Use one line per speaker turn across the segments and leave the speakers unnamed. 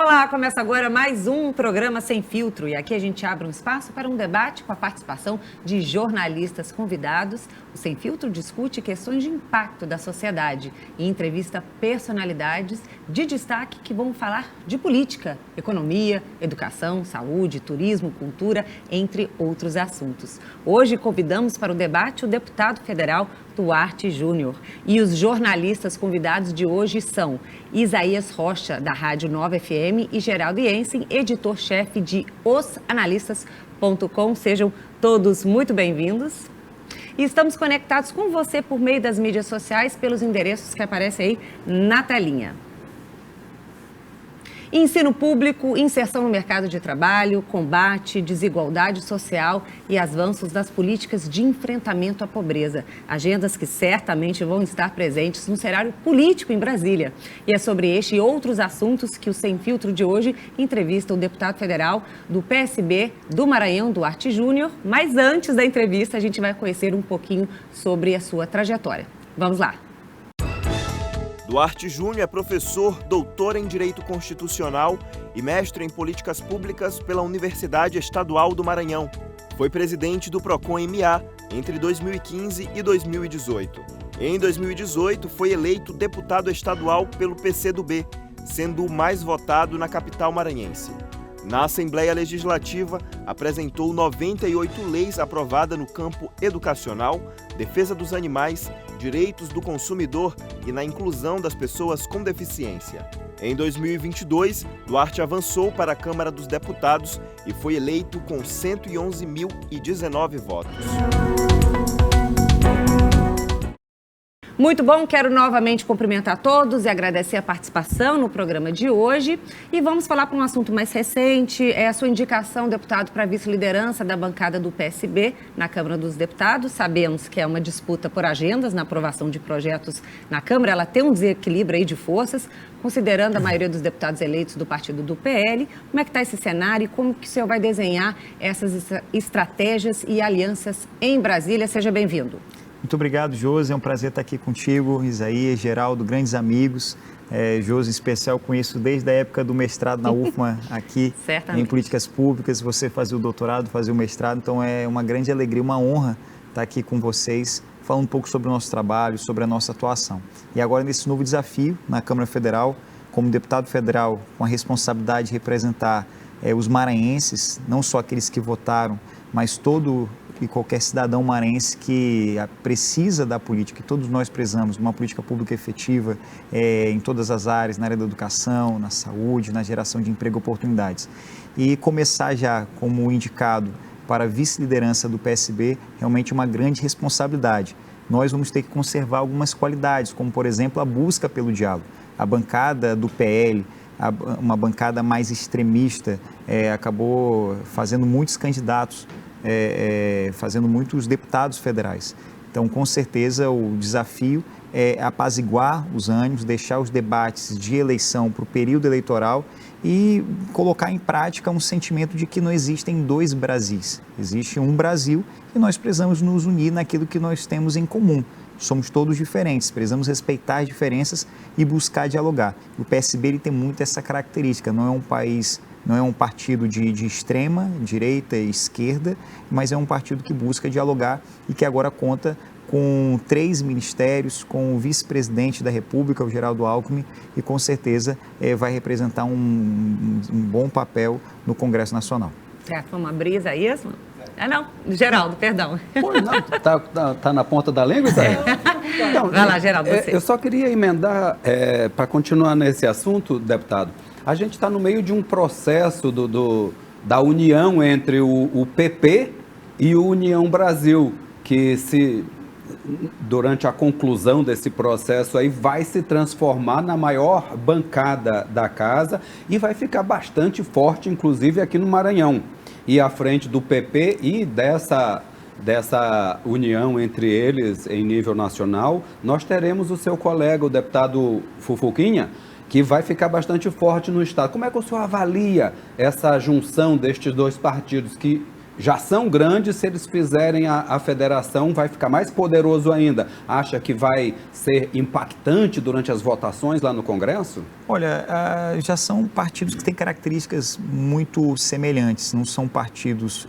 Olá, começa agora mais um programa Sem Filtro e aqui a gente abre um espaço para um debate com a participação de jornalistas convidados. O Sem Filtro discute questões de impacto da sociedade e entrevista personalidades de destaque que vão falar de política, economia, educação, saúde, turismo, cultura, entre outros assuntos. Hoje convidamos para o debate o deputado federal Duarte Júnior. E os jornalistas convidados de hoje são Isaías Rocha, da Rádio Nova FM, e Geraldo Jensen, editor-chefe de osanalistas.com. Sejam todos muito bem-vindos. E estamos conectados com você por meio das mídias sociais, pelos endereços que aparecem aí na telinha. Ensino público, inserção no mercado de trabalho, combate, desigualdade social e avanços das políticas de enfrentamento à pobreza. Agendas que certamente vão estar presentes no cenário político em Brasília. E é sobre este e outros assuntos que o Sem Filtro de hoje entrevista o deputado federal do PSB do Maranhão, Duarte Júnior. Mas antes da entrevista, a gente vai conhecer um pouquinho sobre a sua trajetória. Vamos lá.
Duarte Júnior é professor, doutor em Direito Constitucional e mestre em Políticas Públicas pela Universidade Estadual do Maranhão. Foi presidente do PROCON-MA entre 2015 e 2018. Em 2018, foi eleito deputado estadual pelo PCdoB, sendo o mais votado na capital maranhense. Na Assembleia Legislativa, apresentou 98 leis aprovadas no campo educacional, defesa dos animais, direitos do consumidor e na inclusão das pessoas com deficiência. Em 2022, Duarte avançou para a Câmara dos Deputados e foi eleito com 111.019 votos.
Muito bom, quero novamente cumprimentar todos e agradecer a participação no programa de hoje. E vamos falar para um assunto mais recente, é a sua indicação, deputado, para a vice-liderança da bancada do PSB na Câmara dos Deputados. Sabemos que é uma disputa por agendas na aprovação de projetos na Câmara, ela tem um desequilíbrio aí de forças, considerando a maioria dos deputados eleitos do partido do PL. Como é que está esse cenário e como que o senhor vai desenhar essas estratégias e alianças em Brasília? Seja bem-vindo.
Muito obrigado, Josi. É um prazer estar aqui contigo, Isaías, Geraldo, grandes amigos. Josi, em especial, conheço desde a época do mestrado na UFMA aqui em Políticas Públicas. Você fazia o doutorado, fazia o mestrado, então é uma grande alegria, uma honra estar aqui com vocês, falando um pouco sobre o nosso trabalho, sobre a nossa atuação. E agora, nesse novo desafio na Câmara Federal, como deputado federal, com a responsabilidade de representar os maranhenses, não só aqueles que votaram, mas todo e qualquer cidadão maranhense que precisa da política, e todos nós precisamos de uma política pública efetiva em todas as áreas, na área da educação, na saúde, na geração de emprego e oportunidades. E começar já como indicado para a vice-liderança do PSB, realmente uma grande responsabilidade. Nós vamos ter que conservar algumas qualidades, como, por exemplo, a busca pelo diálogo. A bancada do PL, uma bancada mais extremista, acabou fazendo muitos candidatos, fazendo muitos deputados federais. Então, com certeza, o desafio é apaziguar os ânimos, deixar os debates de eleição para o período eleitoral e colocar em prática um sentimento de que não existem dois Brasis. Existe um Brasil e nós precisamos nos unir naquilo que nós temos em comum. Somos todos diferentes, precisamos respeitar as diferenças e buscar dialogar. O PSB ele tem muito essa característica, não é um partido de extrema, direita e esquerda, mas é um partido que busca dialogar e que agora conta com 3 ministérios, com o vice-presidente da República, o Geraldo Alckmin, e com certeza vai representar um bom papel no Congresso Nacional.
Certo, foi uma brisa isso? Não, Geraldo, perdão.
Pô, não, tá na ponta da língua, Isaías?
Então, vai lá, Geraldo, você.
Eu só queria emendar, para continuar nesse assunto, deputado, a gente está no meio de um processo da união entre o PP e o União Brasil, que durante a conclusão desse processo aí vai se transformar na maior bancada da casa e vai ficar bastante forte, inclusive aqui no Maranhão. E à frente do PP e dessa união entre eles em nível nacional, nós teremos o seu colega, o deputado Fufuquinha, que vai ficar bastante forte no Estado. Como é que o senhor avalia essa junção destes dois partidos que já são grandes, se eles fizerem a federação, vai ficar mais poderoso ainda. Acha que vai ser impactante durante as votações lá no Congresso?
Olha, já são partidos que têm características muito semelhantes, não são partidos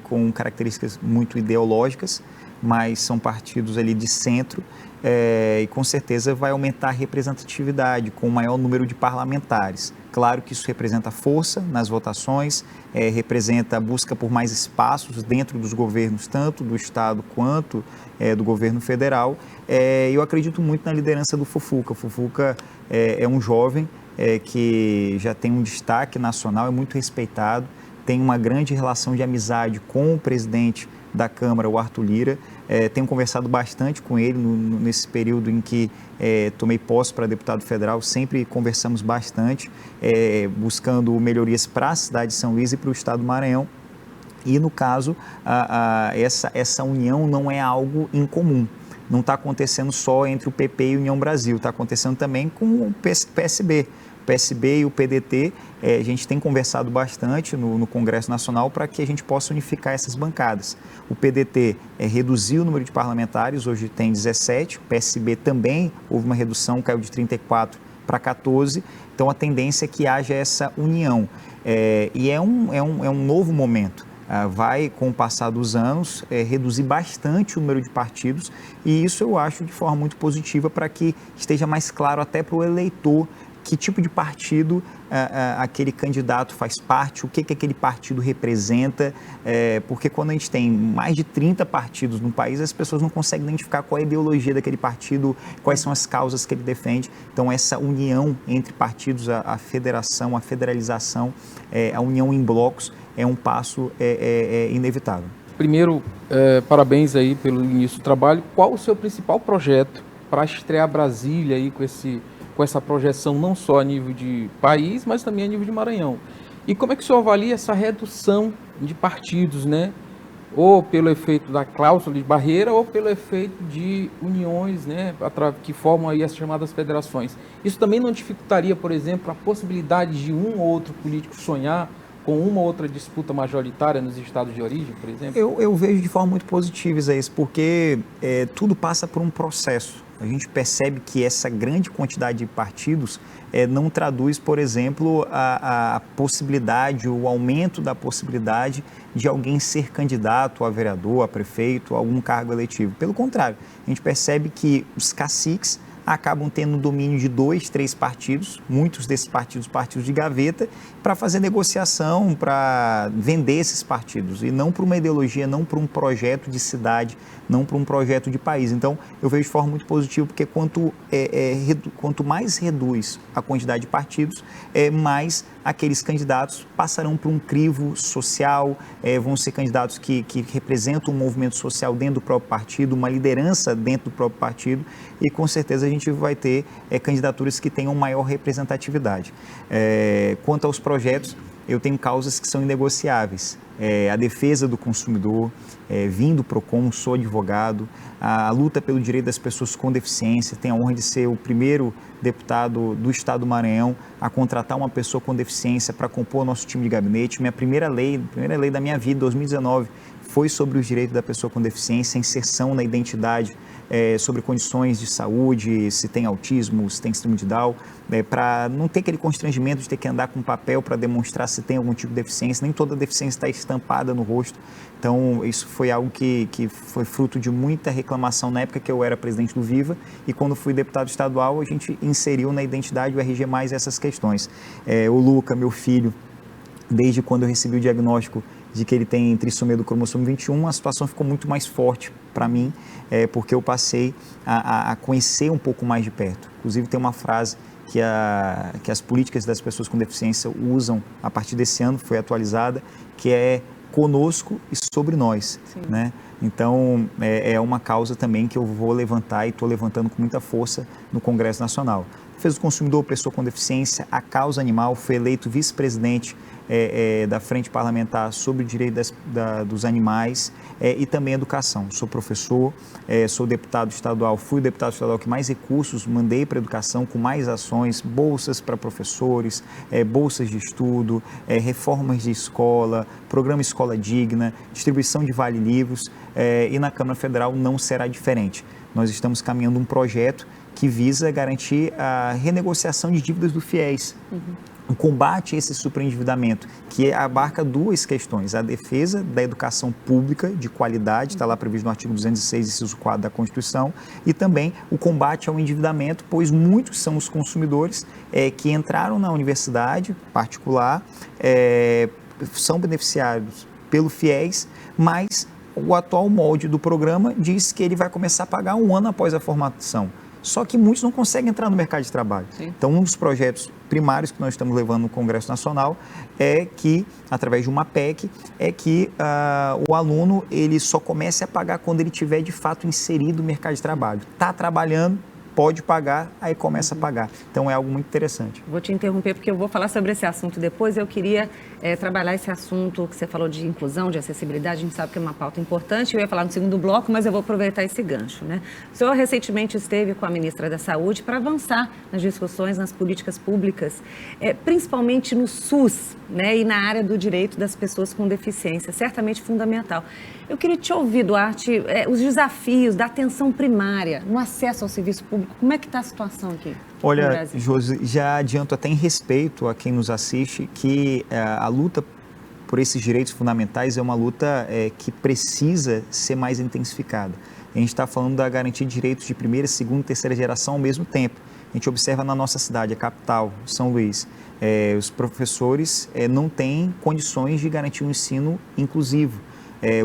com características muito ideológicas, mas são partidos ali de centro, e com certeza vai aumentar a representatividade com o maior número de parlamentares. Claro que isso representa força nas votações, representa a busca por mais espaços dentro dos governos, tanto do Estado quanto do governo federal. Eu acredito muito na liderança do Fufuca. O Fufuca é um jovem que já tem um destaque nacional, é muito respeitado, tem uma grande relação de amizade com o presidente da Câmara, o Arthur Lira. Tenho conversado bastante com ele nesse período em que tomei posse para deputado federal, sempre conversamos bastante, buscando melhorias para a cidade de São Luís e para o estado do Maranhão. E, no caso, essa união não é algo incomum. Não está acontecendo só entre o PP e a União Brasil, está acontecendo também com o PSB. O PSB e o PDT, a gente tem conversado bastante no Congresso Nacional para que a gente possa unificar essas bancadas. O PDT reduziu o número de parlamentares, hoje tem 17, o PSB também houve uma redução, caiu de 34 para 14, então a tendência é que haja essa união. E é um novo momento. Vai, com o passar dos anos, reduzir bastante o número de partidos, e isso eu acho de forma muito positiva para que esteja mais claro até para o eleitor que tipo de partido aquele candidato faz parte, o que aquele partido representa, porque quando a gente tem mais de 30 partidos no país, as pessoas não conseguem identificar qual é a ideologia daquele partido, quais são as causas que ele defende. Então, essa união entre partidos, a federação, a federalização, a união em blocos, é um passo inevitável.
Primeiro, parabéns aí pelo início do trabalho. Qual o seu principal projeto para estrear Brasília aí com essa projeção não só a nível de país, mas também a nível de Maranhão? E como é que o senhor avalia essa redução de partidos, né? Ou pelo efeito da cláusula de barreira, ou pelo efeito de uniões, né, que formam aí as chamadas federações. Isso também não dificultaria, por exemplo, a possibilidade de um ou outro político sonhar com uma ou outra disputa majoritária nos estados de origem, por exemplo?
Eu vejo de forma muito positiva, Isaías, porque tudo passa por um processo. A gente percebe que essa grande quantidade de partidos não traduz, por exemplo, a possibilidade, o aumento da possibilidade de alguém ser candidato a vereador, a prefeito, a algum cargo eletivo. Pelo contrário, a gente percebe que os caciques acabam tendo domínio de 2, 3 partidos, muitos desses partidos de gaveta, para fazer negociação, para vender esses partidos, e não para uma ideologia, não para um projeto de cidade, não para um projeto de país. Então, eu vejo de forma muito positiva, porque quanto mais reduz a quantidade de partidos, mais aqueles candidatos passarão por um crivo social, vão ser candidatos que representam um movimento social dentro do próprio partido, uma liderança dentro do próprio partido, e com certeza a gente vai ter candidaturas que tenham maior representatividade. Quanto aos projetos, eu tenho causas que são inegociáveis. A defesa do consumidor, vim do PROCON, sou advogado, a luta pelo direito das pessoas com deficiência, tenho a honra de ser o primeiro deputado do estado do Maranhão a contratar uma pessoa com deficiência para compor o nosso time de gabinete. Minha primeira lei da minha vida, 2019, foi sobre os direitos da pessoa com deficiência, inserção na identidade, sobre condições de saúde, se tem autismo, se tem síndrome de Down, para não ter aquele constrangimento de ter que andar com papel para demonstrar se tem algum tipo de deficiência. Nem toda deficiência está estampada no rosto. Então, isso foi algo que foi fruto de muita reclamação na época que eu era presidente do Viva, e quando fui deputado estadual, a gente inseriu na identidade o RG+, essas questões. O Luca, meu filho, desde quando eu recebi o diagnóstico de que ele tem trissomia do cromossomo 21, a situação ficou muito mais forte para mim, porque eu passei a conhecer um pouco mais de perto. Inclusive, tem uma frase que as políticas das pessoas com deficiência usam a partir desse ano, foi atualizada, que é conosco e sobre nós, né? Então, é uma causa também que eu vou levantar e estou levantando com muita força no Congresso Nacional. defesa do consumidor, pessoa com deficiência, a causa animal, foi eleito vice-presidente da Frente Parlamentar sobre o direito dos animais e também educação. Sou professor, sou deputado estadual, fui o deputado estadual que mais recursos mandei para a educação, com mais ações, bolsas para professores, bolsas de estudo, reformas de escola, programa Escola Digna, distribuição de vale-livros e na Câmara Federal não será diferente. Nós estamos caminhando um projeto que visa garantir a renegociação de dívidas do FIES. O combate a esse superendividamento, que abarca duas questões: a defesa da educação pública de qualidade, está lá previsto no artigo 206, inciso 4 da Constituição, e também o combate ao endividamento, pois muitos são os consumidores que entraram na universidade particular, são beneficiados pelo FIES, mas o atual molde do programa diz que ele vai começar a pagar 1 ano após a formação. Só que muitos não conseguem entrar no mercado de trabalho. Sim. Então, um dos projetos primários que nós estamos levando no Congresso Nacional é que, através de uma PEC, o aluno ele só comece a pagar quando ele tiver de fato inserido no mercado de trabalho. Está trabalhando, pode pagar, aí começa a pagar. Então, é algo muito interessante.
Vou te interromper porque eu vou falar sobre esse assunto depois. Eu queria trabalhar esse assunto que você falou de inclusão, de acessibilidade. A gente sabe que é uma pauta importante. Eu ia falar no segundo bloco, mas eu vou aproveitar esse gancho, né? O senhor recentemente esteve com a ministra da Saúde para avançar nas discussões, nas políticas públicas, principalmente no SUS, né? E na área do direito das pessoas com deficiência, certamente fundamental. Eu queria te ouvir, Duarte, os desafios da atenção primária no acesso ao serviço público. Como é que está a situação aqui?
Olha, Josi, já adianto até em respeito a quem nos assiste que a luta por esses direitos fundamentais é uma luta que precisa ser mais intensificada. A gente está falando da garantia de direitos de primeira, segunda e terceira geração ao mesmo tempo. A gente observa na nossa cidade, a capital, São Luís, os professores não têm condições de garantir um ensino inclusivo.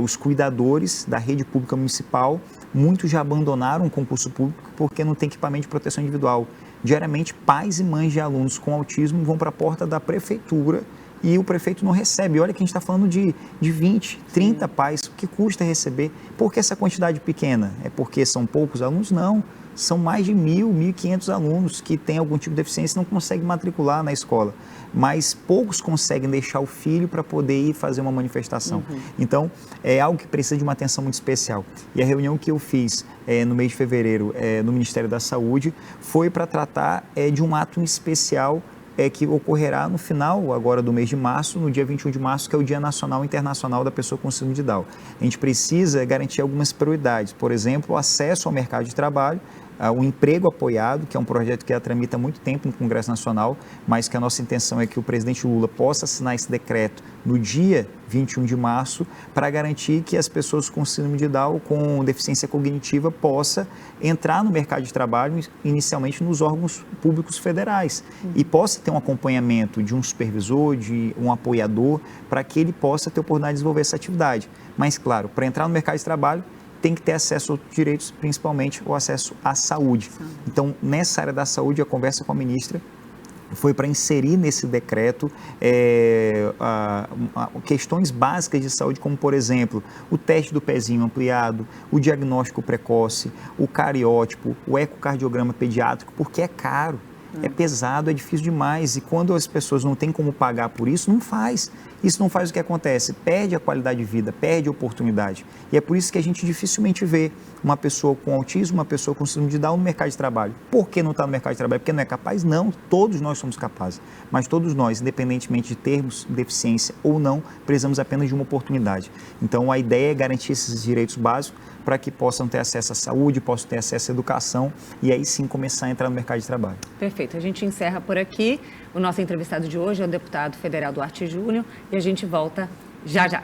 Os cuidadores da rede pública municipal, muitos já abandonaram o concurso público porque não tem equipamento de proteção individual. Diariamente, pais e mães de alunos com autismo vão para a porta da prefeitura e o prefeito não recebe. Olha que a gente está falando de 20, 30 pais. O que custa receber? Por que essa quantidade pequena? É porque são poucos alunos? Não. São mais de 1.000, 1.500 alunos que têm algum tipo de deficiência e não conseguem matricular na escola. Mas poucos conseguem deixar o filho para poder ir fazer uma manifestação. Então, é algo que precisa de uma atenção muito especial. E a reunião que eu fiz no mês de fevereiro no Ministério da Saúde foi para tratar de um ato especial que ocorrerá no final agora do mês de março, no dia 21 de março, que é o Dia Nacional e Internacional da Pessoa com Síndrome de Down. A gente precisa garantir algumas prioridades, por exemplo, o acesso ao mercado de trabalho, o emprego apoiado, que é um projeto que tramita há muito tempo no Congresso Nacional, mas que a nossa intenção é que o presidente Lula possa assinar esse decreto no dia 21 de março para garantir que as pessoas com síndrome de Down, com deficiência cognitiva, possam entrar no mercado de trabalho, inicialmente nos órgãos públicos federais, e possa ter um acompanhamento de um supervisor, de um apoiador, para que ele possa ter oportunidade de desenvolver essa atividade. Mas, claro, para entrar no mercado de trabalho, tem que ter acesso a outros direitos, principalmente o acesso à saúde. Então, nessa área da saúde, a conversa com a ministra foi para inserir nesse decreto questões básicas de saúde, como, por exemplo, o teste do pezinho ampliado, o diagnóstico precoce, o cariótipo, o ecocardiograma pediátrico, porque é caro. É pesado, é difícil demais, e quando as pessoas não têm como pagar por isso, não faz. Isso não faz o que acontece, perde a qualidade de vida, perde a oportunidade. E é por isso que a gente dificilmente vê uma pessoa com autismo, uma pessoa com síndrome de Down no mercado de trabalho. Por que não está no mercado de trabalho? Porque não é capaz? Não, todos nós somos capazes. Mas todos nós, independentemente de termos deficiência ou não, precisamos apenas de uma oportunidade. Então, a ideia é garantir esses direitos básicos para que possam ter acesso à saúde, possam ter acesso à educação e aí sim começar a entrar no mercado de trabalho.
Perfeito. A gente encerra por aqui. O nosso entrevistado de hoje é o deputado federal Duarte Júnior e a gente volta já já.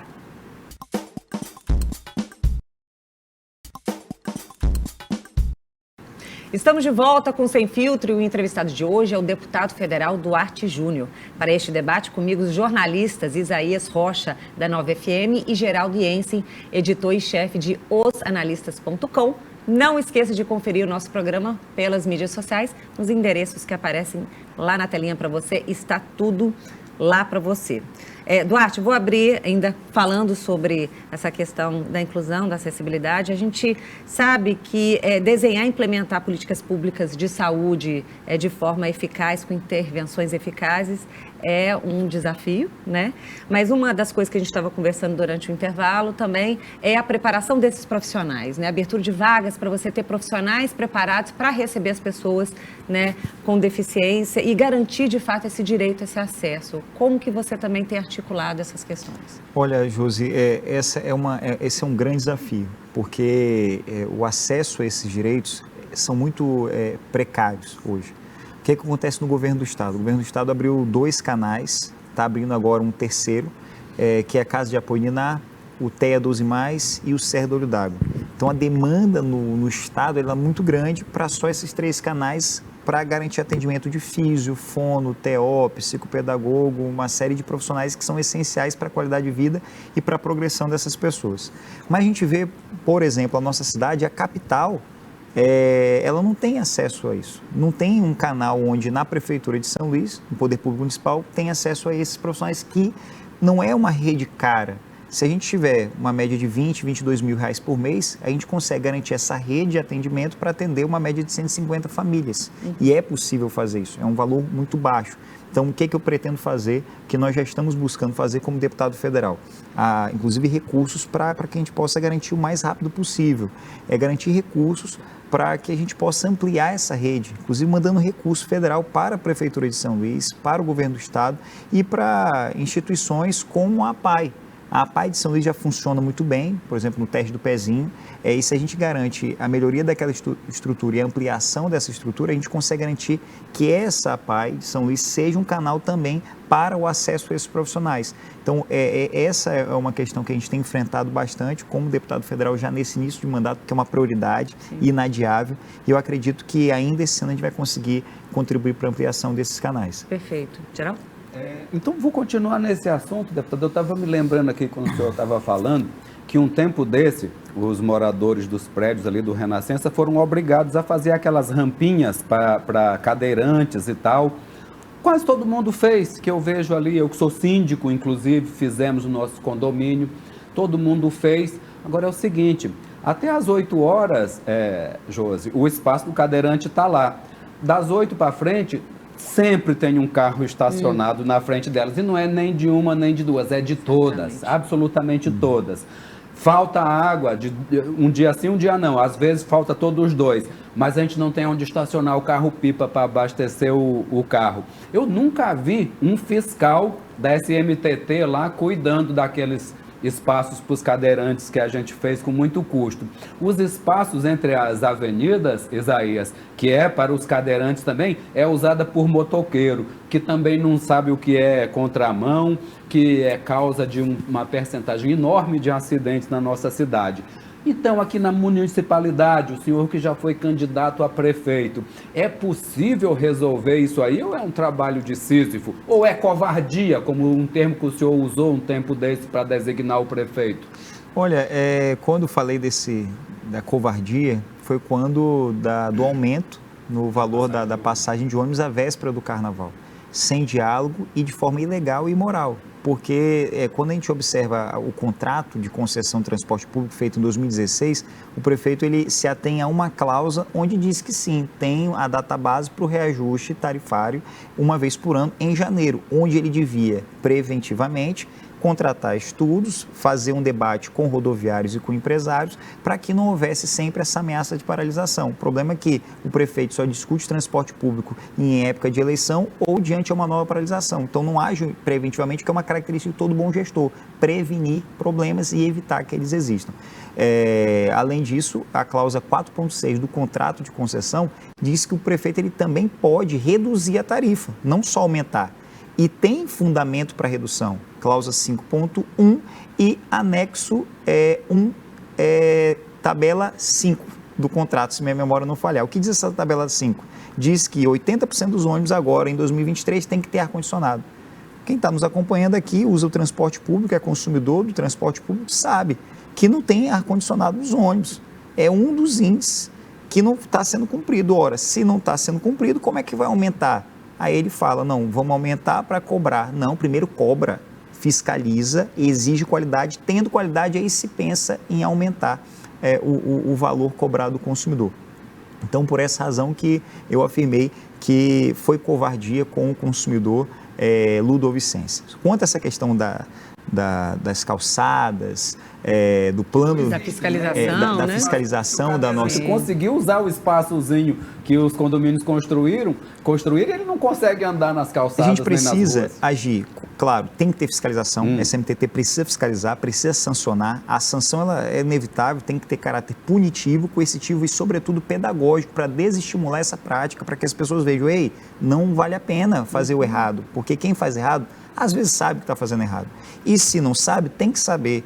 Estamos de volta com o Sem Filtro e o entrevistado de hoje é o deputado federal Duarte Júnior. Para este debate, comigo os jornalistas Isaías Rocha, da Nova FM, e Geraldo Jensen, editor e chefe de osanalistas.com. Não esqueça de conferir o nosso programa pelas mídias sociais, nos endereços que aparecem lá na telinha para você, está tudo lá para você. Duarte, vou abrir ainda falando sobre essa questão da inclusão, da acessibilidade. A gente sabe que desenhar e implementar políticas públicas de saúde de forma eficaz, com intervenções eficazes, é um desafio, né? Mas uma das coisas que a gente estava conversando durante o intervalo também é a preparação desses profissionais, né? A abertura de vagas para você ter profissionais preparados para receber as pessoas, né, com deficiência e garantir, de fato, esse direito, esse acesso. Como que você também tem articulado essas questões?
Olha, Josi, esse é um grande desafio, porque o acesso a esses direitos são muito precários hoje. O que acontece no governo do Estado? O governo do Estado abriu 2 canais, está abrindo agora um terceiro, que é a Casa de Apoio Ninar, o TEA 12+, e o Ser do Olho d'Água. Então, a demanda no Estado é muito grande para só esses 3 canais para garantir atendimento de físio, fono, TO, psicopedagogo, uma série de profissionais que são essenciais para a qualidade de vida e para a progressão dessas pessoas. Mas a gente vê, por exemplo, a nossa cidade, a capital, ela não tem acesso a isso. Não tem um canal onde na Prefeitura de São Luís, no Poder Público Municipal, tem acesso a esses profissionais que não é uma rede cara. Se a gente tiver uma média de 20, 22 mil reais por mês, a gente consegue garantir essa rede de atendimento para atender uma média de 150 famílias. E é possível fazer isso, é um valor muito baixo. Então, o que eu pretendo fazer, que nós já estamos buscando fazer como deputado federal? Inclusive recursos para que a gente possa garantir o mais rápido possível. Garantir recursos para que a gente possa ampliar essa rede, inclusive mandando recurso federal para a Prefeitura de São Luís, para o Governo do Estado e para instituições como a APAI. A APAI de São Luís já funciona muito bem, por exemplo, no teste do pezinho, e se a gente garante a melhoria daquela estrutura e a ampliação dessa estrutura, a gente consegue garantir que essa APAI de São Luís seja um canal também para o acesso a esses profissionais. Então, essa é uma questão que a gente tem enfrentado bastante como deputado federal já nesse início de mandato, que é uma prioridade inadiável, e eu acredito que ainda esse ano a gente vai conseguir contribuir para a ampliação desses canais.
Perfeito. Geraldo?
Então, vou continuar nesse assunto, deputado. Eu estava me lembrando aqui, quando o senhor estava falando, que um tempo desse, os moradores dos prédios ali do Renascença foram obrigados a fazer aquelas rampinhas para cadeirantes e tal. Quase todo mundo fez, que eu vejo ali, eu que sou síndico, inclusive, fizemos o nosso condomínio, todo mundo fez. Agora é o seguinte, até às 8 horas, Josi, o espaço do cadeirante está lá. Das 8 para frente, sempre tem um carro estacionado na frente delas, e não é nem de uma nem de duas, é de todas, absolutamente todas. Falta água, um dia sim, um dia não, às vezes falta todos os dois, mas a gente não tem onde estacionar o carro-pipa para abastecer o carro. Eu nunca vi um fiscal da SMTT lá cuidando daqueles espaços para os cadeirantes que a gente fez com muito custo. Os espaços entre as avenidas, Isaías, que é para os cadeirantes também, é usada por motoqueiro, que também não sabe o que é contramão, que é causa de uma percentagem enorme de acidentes na nossa cidade. Então, aqui na municipalidade, o senhor que já foi candidato a prefeito, é possível resolver isso aí ou é um trabalho de Sísifo? Ou é covardia, como um termo que o senhor usou um tempo desse para designar o prefeito?
Olha, quando falei da covardia, foi quando do aumento no valor da passagem de ônibus à véspera do Carnaval, sem diálogo e de forma ilegal e imoral. Porque quando a gente observa o contrato de concessão de transporte público feito em 2016, o prefeito ele se atém a uma cláusula onde diz que sim, tem a database para o reajuste tarifário uma vez por ano em janeiro, onde ele devia preventivamente contratar estudos, fazer um debate com rodoviários e com empresários para que não houvesse sempre essa ameaça de paralisação. O problema é que o prefeito só discute transporte público em época de eleição ou diante de uma nova paralisação. Então não age preventivamente, que é uma característica de todo bom gestor, prevenir problemas e evitar que eles existam. Além disso, a cláusula 4.6 do contrato de concessão diz que o prefeito ele também pode reduzir a tarifa, não só aumentar. E tem fundamento para redução, cláusula 5.1 e anexo 1, tabela 5 do contrato, se minha memória não falhar. O que diz essa tabela 5? Diz que 80% dos ônibus agora, em 2023, tem que ter ar-condicionado. Quem está nos acompanhando aqui, usa o transporte público, é consumidor do transporte público, sabe que não tem ar-condicionado nos ônibus. É um dos índices que não está sendo cumprido. Ora, se não está sendo cumprido, como é que vai aumentar? Aí ele fala, não, vamos aumentar para cobrar. Não, primeiro cobra. fiscaliza, exige qualidade, tendo qualidade aí se pensa em aumentar o valor cobrado do consumidor. Então, por essa razão que eu afirmei que foi covardia com o consumidor ludovicense. Quanto a essa questão das calçadas, do plano
da fiscalização,
da fiscalização da nossa...
Se conseguiu usar o espaçozinho que os condomínios construíram, ele não consegue andar nas calçadas.
A gente precisa
nem nas ruas.
agir, claro, tem que ter fiscalização, a SMTT precisa fiscalizar, precisa sancionar, a sanção ela é inevitável, tem que ter caráter punitivo, coercitivo e sobretudo pedagógico para desestimular essa prática, para que as pessoas vejam, ei, não vale a pena fazer o errado, porque quem faz errado às vezes sabe que está fazendo errado. E se não sabe, tem que saber.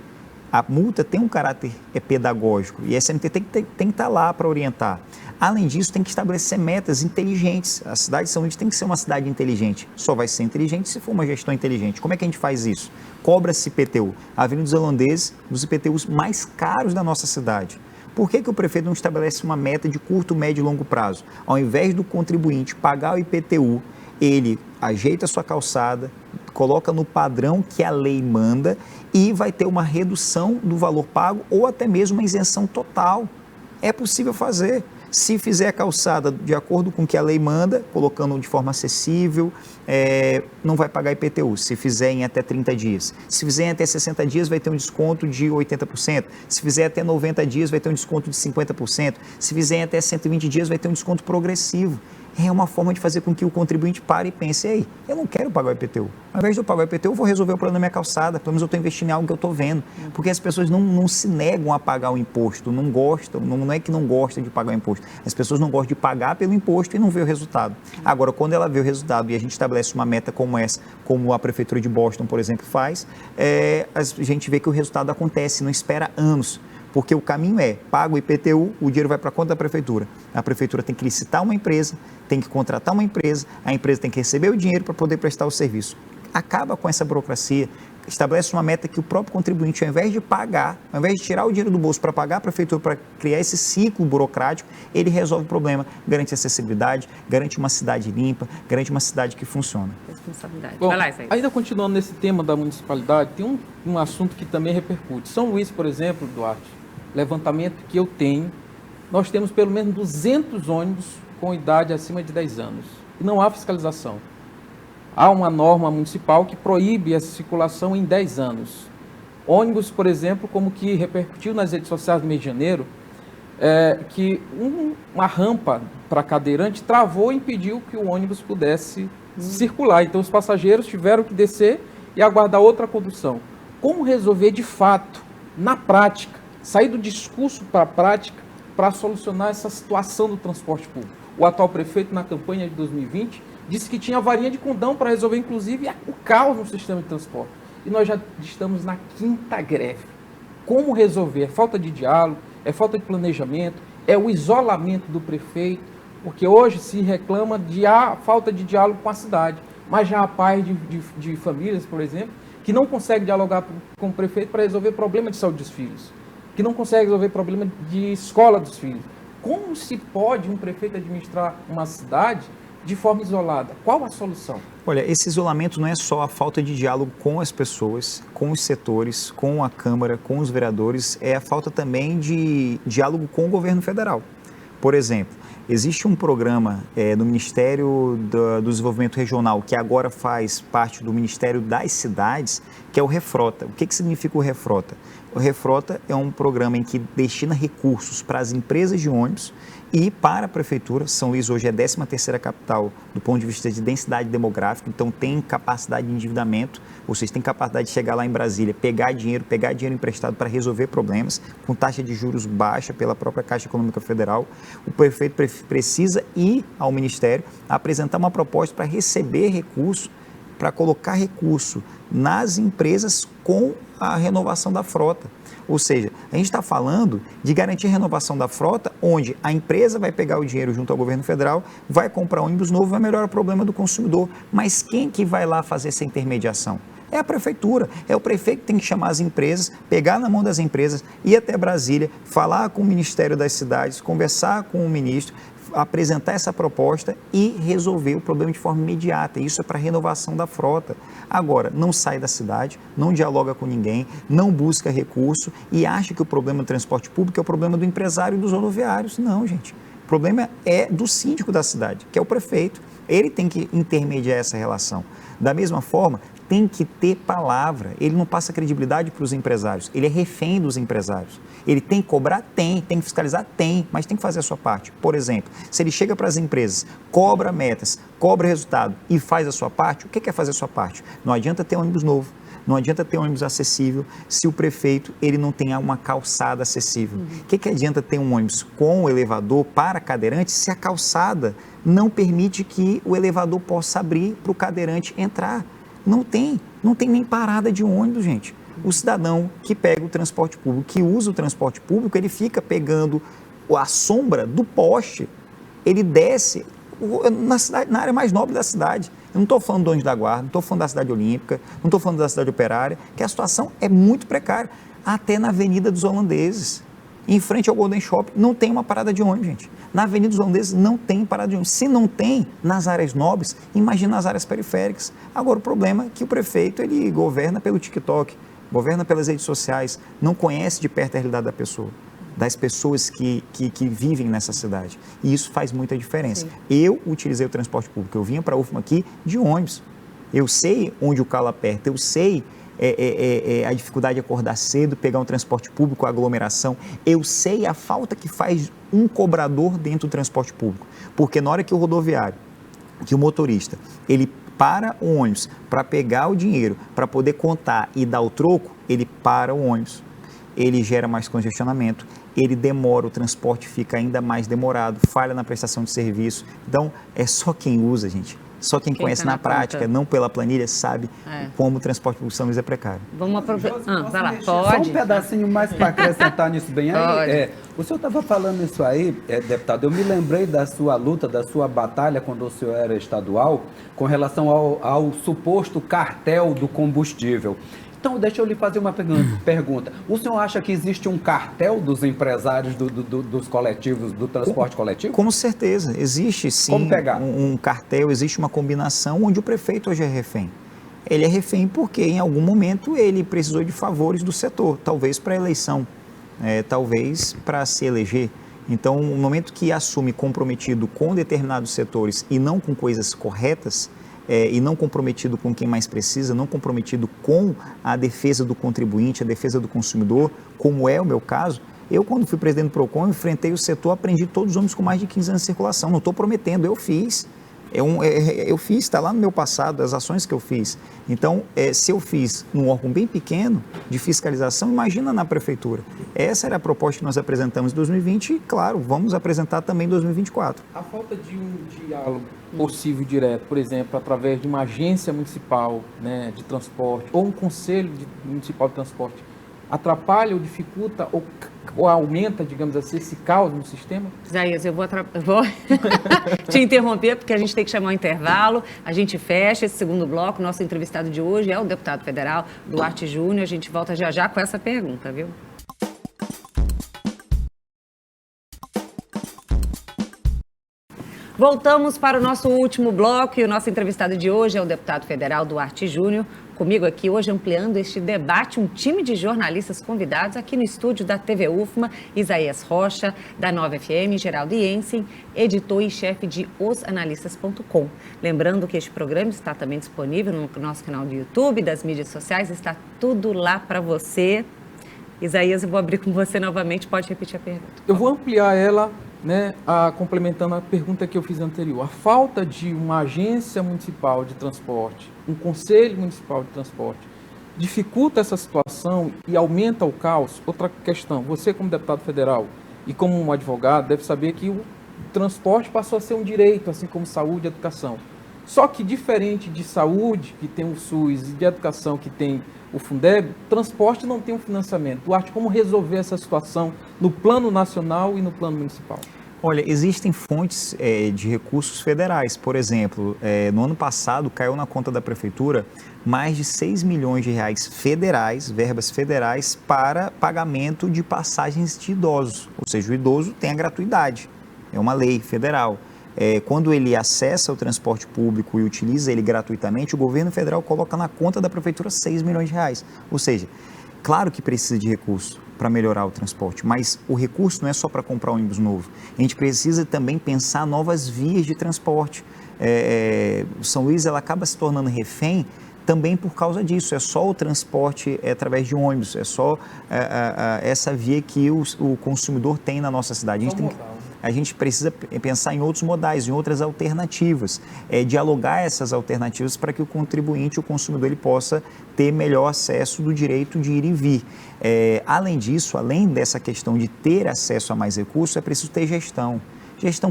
A multa tem um caráter pedagógico e a SMTT tem que estar lá para orientar. Além disso, tem que estabelecer metas inteligentes. A cidade de São Luís tem que ser uma cidade inteligente. Só vai ser inteligente se for uma gestão inteligente. Como é que a gente faz isso? Cobra-se IPTU. A Avenida dos Holandeses, dos IPTUs mais caros da nossa cidade. Por que o prefeito não estabelece uma meta de curto, médio e longo prazo? Ao invés do contribuinte pagar o IPTU, ele ajeita a sua calçada, coloca no padrão que a lei manda e vai ter uma redução do valor pago ou até mesmo uma isenção total. É possível fazer. Se fizer a calçada de acordo com o que a lei manda, colocando de forma acessível, não vai pagar IPTU. Se fizer em até 30 dias. Se fizer em até 60 dias, vai ter um desconto de 80%. Se fizer até 90 dias, vai ter um desconto de 50%. Se fizer em até 120 dias, vai ter um desconto progressivo. É uma forma de fazer com que o contribuinte pare e pense, ei, eu não quero pagar o IPTU. Ao invés de eu pagar o IPTU, eu vou resolver o problema da minha calçada, pelo menos eu estou investindo em algo que eu estou vendo. Porque as pessoas não se negam a pagar o imposto, não gostam, não é que não gostam de pagar o imposto. As pessoas não gostam de pagar pelo imposto e não vê o resultado. Agora, quando ela vê o resultado e a gente estabelece uma meta como essa, como a Prefeitura de Boston, por exemplo, faz, a gente vê que o resultado acontece, não espera anos. Porque o caminho paga o IPTU, o dinheiro vai para a conta da Prefeitura. A Prefeitura tem que licitar uma empresa, tem que contratar uma empresa, a empresa tem que receber o dinheiro para poder prestar o serviço. Acaba com essa burocracia, estabelece uma meta que o próprio contribuinte, ao invés de pagar, ao invés de tirar o dinheiro do bolso para pagar a Prefeitura, para criar esse ciclo burocrático, ele resolve o problema, garante acessibilidade, garante uma cidade limpa, garante uma cidade que funciona.
Responsabilidade.
Bom,
vai lá, Isaías.
ainda continuando nesse tema da municipalidade, tem um assunto que também repercute. São Luís, por exemplo, Duarte, levantamento que eu tenho, nós temos pelo menos 200 ônibus com idade acima de 10 anos. E não há fiscalização. Há uma norma municipal que proíbe essa circulação em 10 anos. Ônibus, por exemplo, como que repercutiu nas redes sociais do mês de janeiro, que uma rampa para cadeirante travou e impediu que o ônibus pudesse circular. Então, os passageiros tiveram que descer e aguardar outra condução. Como resolver de fato, na prática, sair do discurso para a prática para solucionar essa situação do transporte público? O atual prefeito, na campanha de 2020, disse que tinha varinha de condão para resolver, inclusive, o caos no sistema de transporte. E nós já estamos na 5ª greve. Como resolver? É falta de diálogo, é falta de planejamento, é o isolamento do prefeito, porque hoje se reclama de falta de diálogo com a cidade, mas já há pais de famílias, por exemplo, que não conseguem dialogar com o prefeito para resolver o problema de saúde dos filhos, que não consegue resolver problema de escola dos filhos. Como se pode um prefeito administrar uma cidade de forma isolada? Qual a solução?
Olha, esse isolamento não é só a falta de diálogo com as pessoas, com os setores, com a Câmara, com os vereadores, é a falta também de diálogo com o governo federal. Por exemplo, existe um programa no Ministério do Desenvolvimento Regional, que agora faz parte do Ministério das Cidades, que é o Refrota. O que significa o Refrota? O Refrota é um programa em que destina recursos para as empresas de ônibus e para a Prefeitura. São Luís hoje é a 13ª capital do ponto de vista de densidade demográfica, então tem capacidade de endividamento, ou seja, tem capacidade de chegar lá em Brasília, pegar dinheiro emprestado para resolver problemas, com taxa de juros baixa pela própria Caixa Econômica Federal. O prefeito precisa ir ao Ministério, apresentar uma proposta para receber recurso, para colocar recurso nas empresas com a renovação da frota. Ou seja, a gente está falando de garantir a renovação da frota, onde a empresa vai pegar o dinheiro junto ao governo federal, vai comprar um ônibus novo, vai melhorar o problema do consumidor. Mas quem que vai lá fazer essa intermediação? É a Prefeitura, é o prefeito que tem que chamar as empresas, pegar na mão das empresas, ir até Brasília, falar com o Ministério das Cidades, conversar com o ministro, apresentar essa proposta e resolver o problema de forma imediata. Isso é para renovação da frota. Agora, não sai da cidade, não dialoga com ninguém, não busca recurso e acha que o problema do transporte público é o problema do empresário e dos rodoviários. Não, gente. O problema é do síndico da cidade, que é o prefeito. Ele tem que intermediar essa relação. Da mesma forma, tem que ter palavra. Ele não passa credibilidade para os empresários. Ele é refém dos empresários. Ele tem que cobrar? Tem que fiscalizar? Tem, mas tem que fazer a sua parte. Por exemplo, se ele chega para as empresas, cobra metas, cobra resultado e faz a sua parte, o que é fazer a sua parte? Não adianta ter ônibus novo, não adianta ter ônibus acessível se o prefeito ele não tem uma calçada acessível. O que adianta ter um ônibus com elevador para cadeirante se a calçada não permite que o elevador possa abrir para o cadeirante entrar? Não tem nem parada de ônibus, gente. O cidadão que pega o transporte público, que usa o transporte público, ele fica pegando a sombra do poste, ele desce na área mais nobre da cidade. Eu não estou falando do Anjo da Guarda, não estou falando da cidade olímpica, não estou falando da cidade operária, que a situação é muito precária. Até na Avenida dos Holandeses, em frente ao Golden Shopping, não tem uma parada de ônibus, gente. Na Avenida dos Holandeses não tem parada de ônibus. Se não tem nas áreas nobres, imagina nas áreas periféricas. Agora, o problema é que o prefeito, ele governa pelo TikTok, governa pelas redes sociais, não conhece de perto a realidade da pessoa, das pessoas que vivem nessa cidade. E isso faz muita diferença. Sim. Eu utilizei o transporte público, eu vinha para a UFMA aqui de ônibus. Eu sei onde o calo aperta, eu sei a dificuldade de acordar cedo, pegar um transporte público, a aglomeração. Eu sei a falta que faz um cobrador dentro do transporte público. Porque na hora que o rodoviário, que o motorista, ele para o ônibus para pegar o dinheiro, para poder contar e dar o troco, ele para o ônibus. Ele gera mais congestionamento, ele demora, o transporte fica ainda mais demorado, falha na prestação de serviço. Então, é só quem usa, gente. Só quem conhece na prática, não pela planilha, sabe como o transporte público de São Luís é precário.
Vamos aproveitar. Vai lá, pode.
Só um pedacinho mais para acrescentar nisso bem aí. O senhor estava falando isso aí, deputado, eu me lembrei da sua luta, da sua batalha quando o senhor era estadual, com relação ao suposto cartel do combustível. Então, deixa eu lhe fazer uma pergunta. O senhor acha que existe um cartel dos empresários dos coletivos, do transporte coletivo?
Com certeza. Existe, sim, um cartel, existe uma combinação onde o prefeito hoje é refém. Ele é refém porque, em algum momento, ele precisou de favores do setor, talvez para a eleição, talvez para se eleger. Então, no momento que assume comprometido com determinados setores e não com coisas corretas, e não comprometido com quem mais precisa, não comprometido com a defesa do contribuinte, a defesa do consumidor, como é o meu caso. Eu, quando fui presidente do PROCON, enfrentei o setor, aprendi todos os ônibus com mais de 15 anos de circulação. Não estou prometendo, eu fiz. Eu fiz, está lá no meu passado, as ações que eu fiz. Então, se eu fiz num órgão bem pequeno de fiscalização, imagina na prefeitura. Essa era a proposta que nós apresentamos em 2020 e, claro, vamos apresentar também em 2024.
A falta de um diálogo possível direto, por exemplo, através de uma agência municipal, né, de transporte ou um conselho municipal de transporte, atrapalha ou dificulta ou aumenta, digamos assim, esse caos no sistema?
Isaías, eu vou te interromper porque a gente tem que chamar um intervalo, a gente fecha esse segundo bloco. Nosso entrevistado de hoje é o deputado federal Duarte Júnior. A gente volta já com essa pergunta, viu? Voltamos para o nosso último bloco e o nosso entrevistado de hoje é o deputado federal Duarte Júnior. Comigo aqui hoje, ampliando este debate, um time de jornalistas convidados aqui no estúdio da TV UFMA, Isaías Rocha, da Nova FM, Geraldo Jensen, editor e chefe de osanalistas.com. Lembrando que este programa está também disponível no nosso canal do YouTube, das mídias sociais, está tudo lá para você. Isaías, eu vou abrir com você novamente, pode repetir a pergunta.
Eu vou ampliar ela, né, complementando a pergunta que eu fiz anterior. A falta de uma agência municipal de transporte, um conselho municipal de transporte, dificulta essa situação e aumenta o caos? Outra questão, você como deputado federal e como um advogado deve saber que o transporte passou a ser um direito, assim como saúde e educação. Só que diferente de saúde, que tem o SUS, e de educação, que tem o Fundeb, transporte não tem um financiamento. Duarte, como resolver essa situação no plano nacional e no plano municipal?
Olha, existem fontes de recursos federais. Por exemplo, no ano passado caiu na conta da prefeitura mais de 6 milhões de reais federais, verbas federais, para pagamento de passagens de idosos. Ou seja, o idoso tem a gratuidade. é uma lei federal. Quando ele acessa o transporte público e utiliza ele gratuitamente, o governo federal coloca na conta da prefeitura 6 milhões de reais. Ou seja, claro que precisa de recurso para melhorar o transporte, mas o recurso não é só para comprar um ônibus novo. A gente precisa também pensar novas vias de transporte. São Luís ela acaba se tornando refém também por causa disso. É só o transporte através de ônibus, é só essa via que o consumidor tem na nossa cidade. A gente precisa pensar em outros modais, em outras alternativas, dialogar essas alternativas para que o contribuinte, o consumidor, ele possa ter melhor acesso do direito de ir e vir. Além disso, além dessa questão de ter acesso a mais recursos, é preciso ter gestão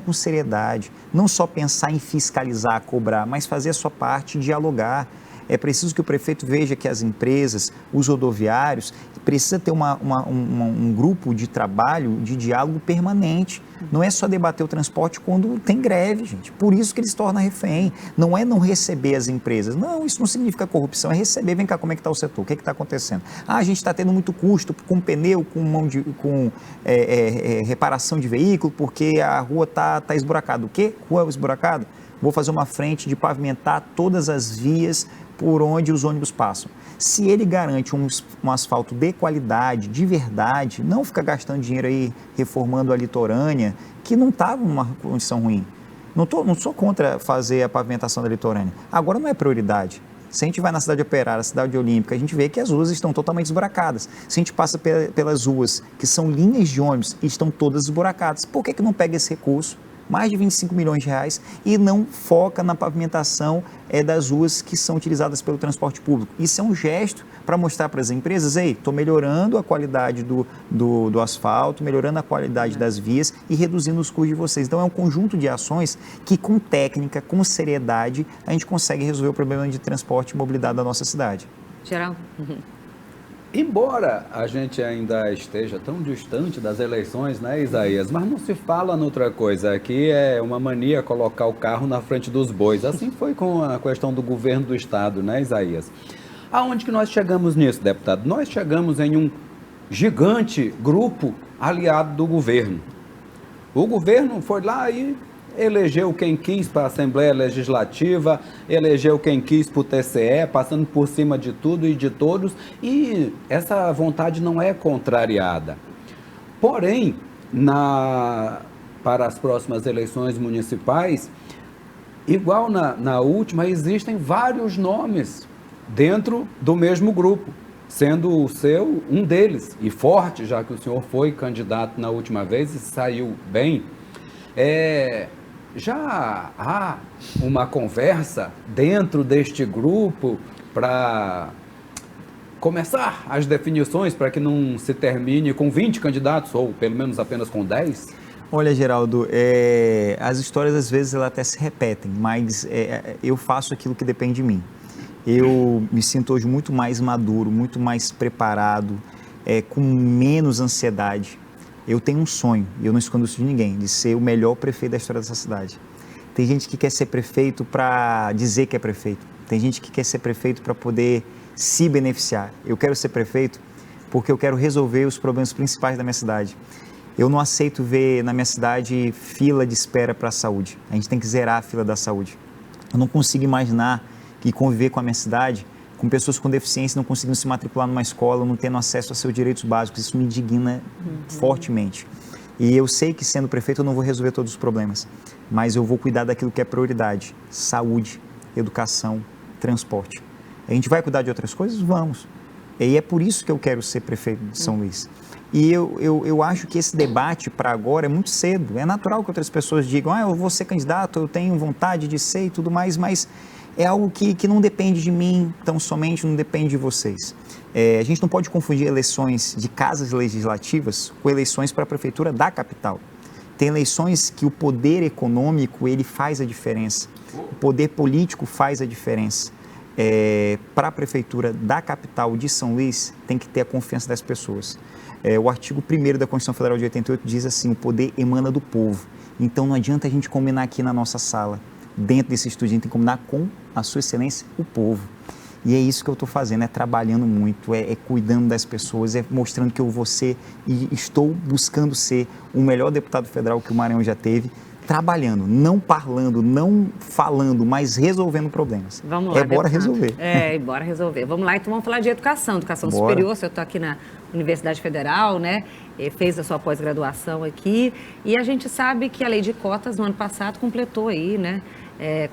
com seriedade, não só pensar em fiscalizar, cobrar, mas fazer a sua parte, dialogar. É preciso que o prefeito veja que as empresas, os rodoviários, precisa ter um grupo de trabalho, de diálogo permanente. Não é só debater o transporte quando tem greve, gente. Por isso que ele se torna refém. Não é não receber as empresas. Não, isso não significa corrupção, é receber. Vem cá, como é que está o setor? O que está acontecendo? A gente está tendo muito custo com pneu, com reparação de veículo, porque a rua está esburacada. O quê? Rua esburacada? Vou fazer uma frente de pavimentar todas as vias por onde os ônibus passam. Se ele garante um asfalto de qualidade, de verdade, não fica gastando dinheiro aí reformando a litorânea, que não estava numa condição ruim. Não sou contra fazer a pavimentação da litorânea. Agora não é prioridade. Se a gente vai na cidade operária, cidade olímpica, a gente vê que as ruas estão totalmente esburacadas. Se a gente passa pelas ruas que são linhas de ônibus e estão todas esburacadas, por que não pega esse recurso? Mais de 25 milhões de reais e não foca na pavimentação das ruas que são utilizadas pelo transporte público. Isso é um gesto para mostrar para as empresas, estou melhorando a qualidade do asfalto, melhorando a qualidade das vias e reduzindo os custos de vocês. Então é um conjunto de ações que com técnica, com seriedade, a gente consegue resolver o problema de transporte e mobilidade da nossa cidade.
Geral.
Embora a gente ainda esteja tão distante das eleições, né, Isaías? Mas não se fala noutra coisa. Aqui é uma mania colocar o carro na frente dos bois. Assim foi com a questão do governo do estado, né, Isaías? Aonde que nós chegamos nisso, deputado? Nós chegamos em um gigante grupo aliado do governo. O governo foi lá e elegeu quem quis para a Assembleia Legislativa, elegeu quem quis para o TCE, passando por cima de tudo e de todos, e essa vontade não é contrariada. Porém, para as próximas eleições municipais, igual na última, existem vários nomes dentro do mesmo grupo, sendo o seu um deles, e forte, já que o senhor foi candidato na última vez e saiu bem. Já há uma conversa dentro deste grupo para começar as definições para que não se termine com 20 candidatos ou pelo menos apenas com 10?
Olha, Geraldo, as histórias às vezes elas até se repetem, mas eu faço aquilo que depende de mim. Eu me sinto hoje muito mais maduro, muito mais preparado, com menos ansiedade. Eu tenho um sonho, e eu não escondo isso de ninguém, de ser o melhor prefeito da história dessa cidade. Tem gente que quer ser prefeito para dizer que é prefeito. Tem gente que quer ser prefeito para poder se beneficiar. Eu quero ser prefeito porque eu quero resolver os problemas principais da minha cidade. Eu não aceito ver na minha cidade fila de espera para a saúde. A gente tem que zerar a fila da saúde. Eu não consigo imaginar que conviver com a minha cidade com pessoas com deficiência não conseguindo se matricular numa escola, não tendo acesso a seus direitos básicos. Isso me indigna fortemente. E eu sei que sendo prefeito eu não vou resolver todos os problemas, mas eu vou cuidar daquilo que é prioridade: saúde, educação, transporte. A gente vai cuidar de outras coisas? Vamos. E é por isso que eu quero ser prefeito de São Luís. E eu acho que esse debate para agora é muito cedo. É natural que outras pessoas digam, eu vou ser candidato, eu tenho vontade de ser e tudo mais, mas é algo que não depende de mim, tão somente não depende de vocês. A gente não pode confundir eleições de casas legislativas com eleições para a prefeitura da capital. Tem eleições que o poder econômico ele faz a diferença, o poder político faz a diferença. Para a prefeitura da capital de São Luís, tem que ter a confiança das pessoas. O artigo 1º da Constituição Federal de 88 diz assim, o poder emana do povo. Então não adianta a gente combinar aqui na nossa sala, dentro desse estúdio, a gente tem que combinar com a sua excelência, o povo. E é isso que eu estou fazendo, é trabalhando muito, é cuidando das pessoas, é mostrando que eu vou ser e estou buscando ser o melhor deputado federal que o Maranhão já teve, trabalhando, não parlando, não falando, mas resolvendo problemas.
Vamos lá,
bora resolver.
Bora resolver. Vamos lá, então vamos falar de educação
Bora.
superior. Eu estou aqui na Universidade Federal, né? Fez a sua pós-graduação aqui. E a gente sabe que a lei de cotas, no ano passado, completou aí, né?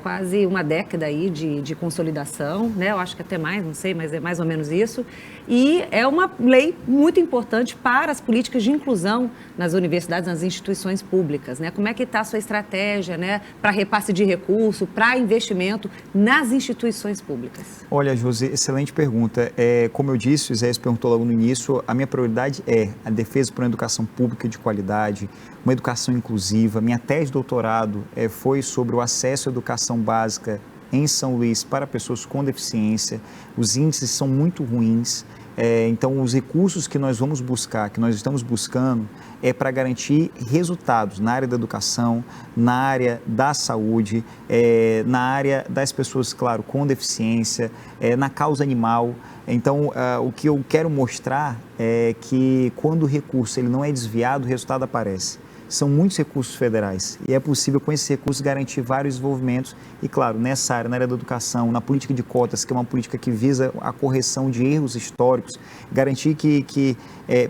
Quase uma década aí de consolidação, né? Eu acho que até mais, não sei, mas é mais ou menos isso. E é uma lei muito importante para as políticas de inclusão nas universidades, nas instituições públicas, né? Como é que está a sua estratégia, né? Para repasse de recurso, para investimento nas instituições públicas?
Olha, Josi, excelente pergunta. Como eu disse, o Zé perguntou logo no início, a minha prioridade é a defesa por uma educação pública de qualidade, uma educação inclusiva. Minha tese de doutorado foi sobre o acesso à educação básica em São Luís para pessoas com deficiência. Os índices são muito ruins. Então, os recursos que nós vamos buscar, que nós estamos buscando, é para garantir resultados na área da educação, na área da saúde, na área das pessoas, claro, com deficiência, na causa animal. Então, o que eu quero mostrar é que quando o recurso ele não é desviado, o resultado aparece. São muitos recursos federais e é possível com esses recursos garantir vários desenvolvimentos e, claro, nessa área, na área da educação, na política de cotas, que é uma política que visa a correção de erros históricos, garantir que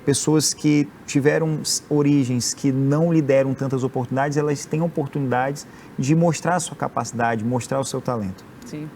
pessoas que tiveram origens que não lhe deram tantas oportunidades, elas tenham oportunidades de mostrar a sua capacidade, mostrar o seu talento.
Sim.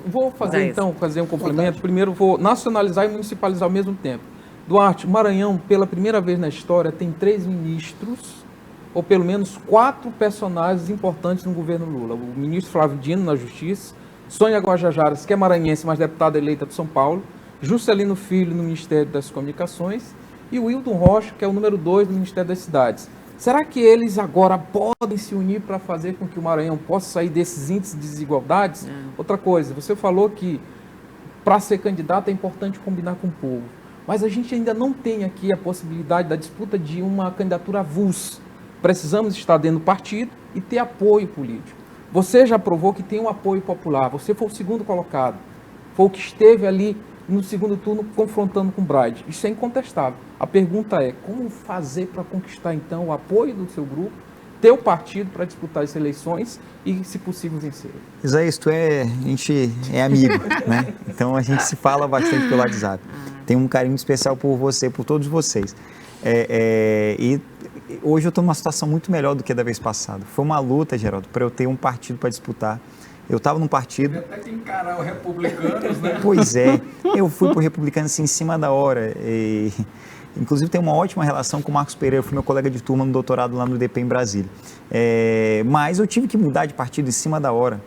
Vou fazer um complemento. Primeiro vou nacionalizar e municipalizar ao mesmo tempo. Duarte, o Maranhão, pela primeira vez na história, tem 3 ministros, ou pelo menos 4 personagens importantes no governo Lula. O ministro Flávio Dino, na Justiça, Sônia Guajajaras, que é maranhense, mas deputada eleita de São Paulo, Juscelino Filho, no Ministério das Comunicações, e o Wildon Rocha, que é o número 2 do Ministério das Cidades. Será que eles agora podem se unir para fazer com que o Maranhão possa sair desses índices de desigualdades? Outra coisa, você falou que para ser candidato é importante combinar com o povo. Mas a gente ainda não tem aqui a possibilidade da disputa de uma candidatura avulsa. Precisamos estar dentro do partido e ter apoio político. Você já provou que tem um apoio popular. Você foi o segundo colocado. Foi o que esteve ali no segundo turno confrontando com o Braide. Isso é incontestável. A pergunta é, como fazer para conquistar, então, o apoio do seu grupo, ter o partido para disputar as eleições e, se possível, vencer?
Isaías, a gente é amigo, né? Então a gente se fala bastante pelo WhatsApp. Tenho um carinho especial por você, por todos vocês. E hoje eu estou numa situação muito melhor do que da vez passada. Foi uma luta, Geraldo, para eu ter um partido para disputar. Eu estava num partido...
Até que encarar os republicanos, né?
Pois é, eu fui para o republicano assim, em cima da hora. Inclusive, tenho uma ótima relação com o Marcos Pereira, fui meu colega de turma no doutorado lá no IDP em Brasília. Mas eu tive que mudar de partido em cima da hora.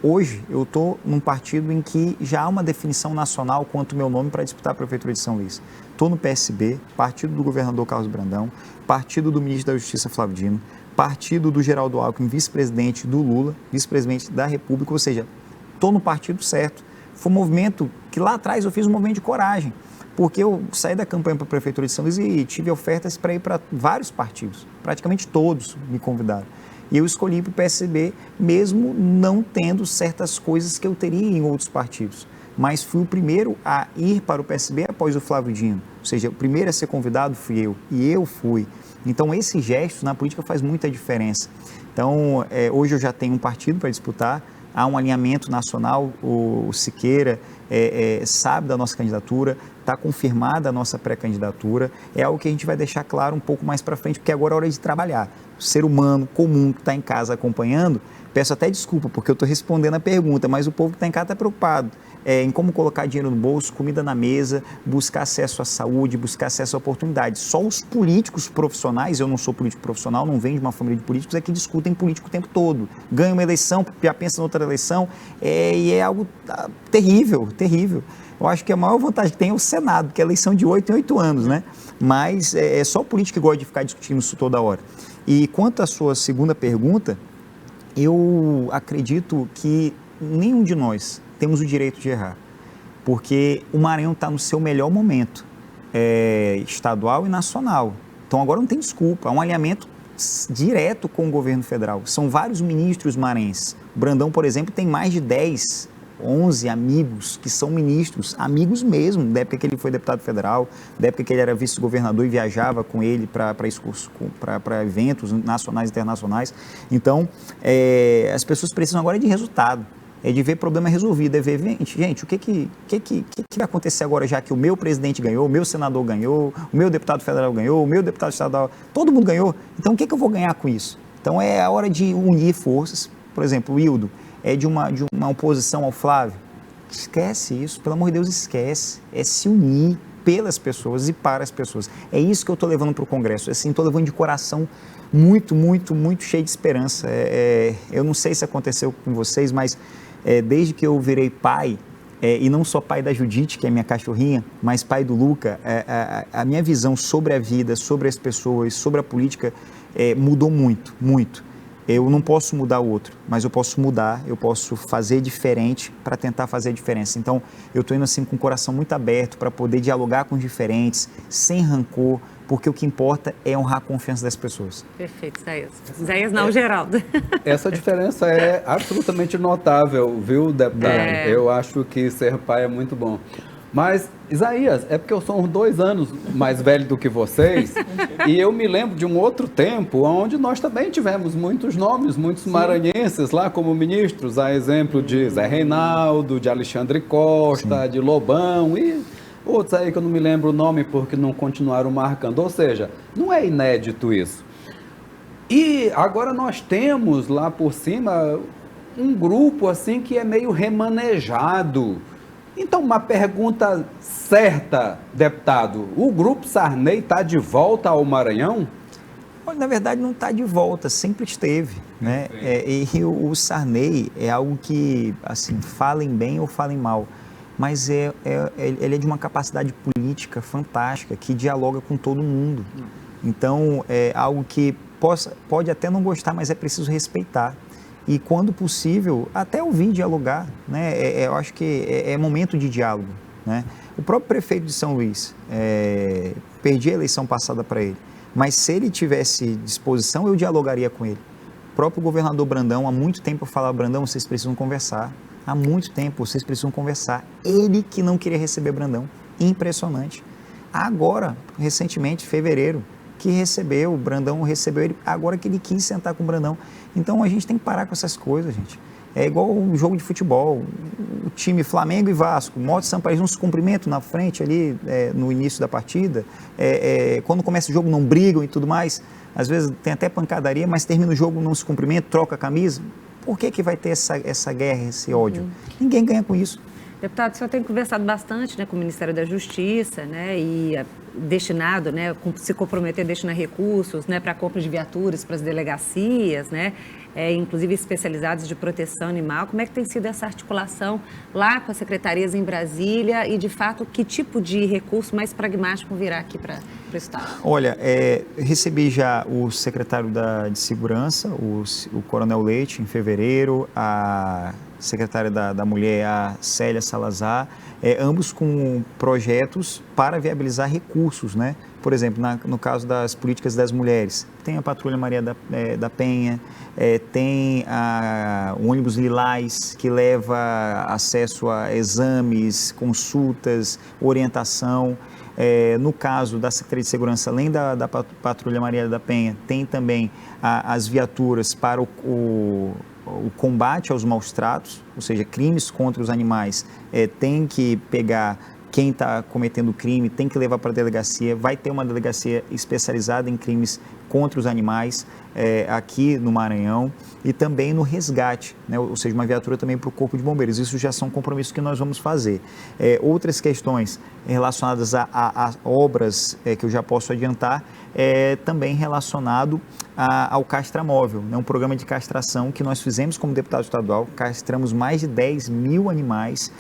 Hoje, eu estou num partido em que já há uma definição nacional quanto ao meu nome para disputar a Prefeitura de São Luís. Estou no PSB, partido do governador Carlos Brandão, partido do ministro da Justiça Flávio Dino, partido do Geraldo Alckmin, vice-presidente do Lula, vice-presidente da República, ou seja, estou no partido certo. Foi um movimento que lá atrás eu fiz um movimento de coragem, porque eu saí da campanha para a Prefeitura de São Luís e tive ofertas para ir para vários partidos, praticamente todos me convidaram. E eu escolhi para o PSB, mesmo não tendo certas coisas que eu teria em outros partidos. Mas fui o primeiro a ir para o PSB após o Flávio Dino. Ou seja, o primeiro a ser convidado fui eu, e eu fui. Então, esse gesto na política faz muita diferença. Então, hoje eu já tenho um partido para disputar, há um alinhamento nacional, o Siqueira sabe da nossa candidatura, está confirmada a nossa pré-candidatura, é algo que a gente vai deixar claro um pouco mais para frente, porque agora é hora de trabalhar. O ser humano comum que está em casa acompanhando, peço até desculpa, porque eu estou respondendo a pergunta, mas o povo que está em casa está preocupado em como colocar dinheiro no bolso, comida na mesa, buscar acesso à saúde, buscar acesso a oportunidades. Só os políticos profissionais, eu não sou político profissional, não venho de uma família de políticos, é que discutem político o tempo todo. Ganham uma eleição, já pensam em outra eleição, e é algo terrível, terrível. Eu acho que a maior vantagem que tem é o Senado, que é eleição de 8 em 8 anos, né? Mas é só político que gosta de ficar discutindo isso toda hora. E quanto à sua segunda pergunta, eu acredito que nenhum de nós temos o direito de errar, porque o Maranhão está no seu melhor momento, estadual e nacional. Então agora não tem desculpa, há um alinhamento direto com o governo federal. São vários ministros maranhenses. O Brandão, por exemplo, tem mais de 10 11 amigos que são ministros, amigos mesmo, da época que ele foi deputado federal, da época que ele era vice-governador e viajava com ele para eventos nacionais e internacionais. Então, as pessoas precisam agora de resultado. É de ver problema resolvido, é ver, gente, o que vai acontecer agora, já que o meu presidente ganhou, o meu senador ganhou, o meu deputado federal ganhou, o meu deputado estadual, todo mundo ganhou, então o que eu vou ganhar com isso? Então é a hora de unir forças. Por exemplo, o Hildo é de uma oposição ao Flávio, esquece isso, pelo amor de Deus, esquece, é se unir pelas pessoas e para as pessoas. É isso que eu estou levando para o Congresso, assim, estou levando de coração muito, muito, muito cheio de esperança. Eu não sei se aconteceu com vocês, mas desde que eu virei pai, e não só pai da Judite, que é minha cachorrinha, mas pai do Luca, a minha visão sobre a vida, sobre as pessoas, sobre a política mudou muito, muito. Eu não posso mudar o outro, mas eu posso mudar, eu posso fazer diferente para tentar fazer a diferença. Então, eu estou indo assim com o coração muito aberto para poder dialogar com os diferentes, sem rancor, porque o que importa é honrar a confiança das pessoas.
Perfeito, Isaías. Isaías não, Geraldo.
Essa diferença é absolutamente notável, viu, deputado? Eu acho que ser pai é muito bom. Mas, Isaías, é porque eu sou uns 2 anos mais velho do que vocês e eu me lembro de um outro tempo onde nós também tivemos muitos nomes, muitos maranhenses lá como ministros, a exemplo de Zé Reinaldo, de Alexandre Costa, de Lobão e outros aí que eu não me lembro o nome porque não continuaram marcando. Ou seja, não é inédito isso. E agora nós temos lá por cima um grupo assim que é meio remanejado. Então, uma pergunta certa, deputado, o Grupo Sarney está de volta ao Maranhão?
Olha, na verdade não está de volta, sempre esteve, né? E o Sarney é algo que, assim, falem bem ou falem mal, mas ele é de uma capacidade política fantástica, que dialoga com todo mundo. Então, é algo que pode até não gostar, mas é preciso respeitar. E, quando possível, até ouvir dialogar, né? Eu acho que é momento de diálogo, né? O próprio prefeito de São Luís, perdi a eleição passada para ele, mas se ele tivesse disposição, eu dialogaria com ele. O próprio governador Brandão, há muito tempo eu falava, Brandão, vocês precisam conversar. Há muito tempo vocês precisam conversar. Ele que não queria receber Brandão, impressionante. Agora, recentemente, fevereiro, que recebeu, o Brandão recebeu ele, agora que ele quis sentar com o Brandão. Então, a gente tem que parar com essas coisas, gente. É igual um jogo de futebol, o time Flamengo e Vasco, Moto e Sampaio, não se cumprimentam na frente ali, no início da partida, quando começa o jogo não brigam e tudo mais, às vezes tem até pancadaria, mas termina o jogo, não se cumprimenta, troca a camisa. Por que vai ter essa guerra, esse ódio? Ninguém ganha com isso.
Deputado, o senhor tem conversado bastante, né, com o Ministério da Justiça, né, e destinado, né, se comprometer a destinar recursos, né, para a compra de viaturas para as delegacias, né, inclusive especializadas de proteção animal. Como é que tem sido essa articulação lá com as secretarias em Brasília e, de fato, que tipo de recurso mais pragmático virá aqui para o Estado?
Olha, recebi já o secretário de Segurança, o Coronel Leite, em fevereiro, a secretária da Mulher, a Célia Salazar, ambos com projetos para viabilizar recursos, né? Por exemplo, no caso das políticas das mulheres, tem a Patrulha Maria da Penha, tem o ônibus Lilás, que leva acesso a exames, consultas, orientação. No caso da Secretaria de Segurança, além da Patrulha Maria da Penha, tem também as viaturas para o combate aos maus tratos, ou seja, crimes contra os animais, tem que pegar quem está cometendo crime, tem que levar para a delegacia, vai ter uma delegacia especializada em crimes contra os animais aqui no Maranhão e também no resgate, né? Ou seja, uma viatura também para o Corpo de Bombeiros. Isso já são compromissos que nós vamos fazer. Outras questões relacionadas a obras que eu já posso adiantar, também relacionado ao castramóvel, né? Um programa de castração que nós fizemos como deputado estadual, castramos mais de 10 mil animais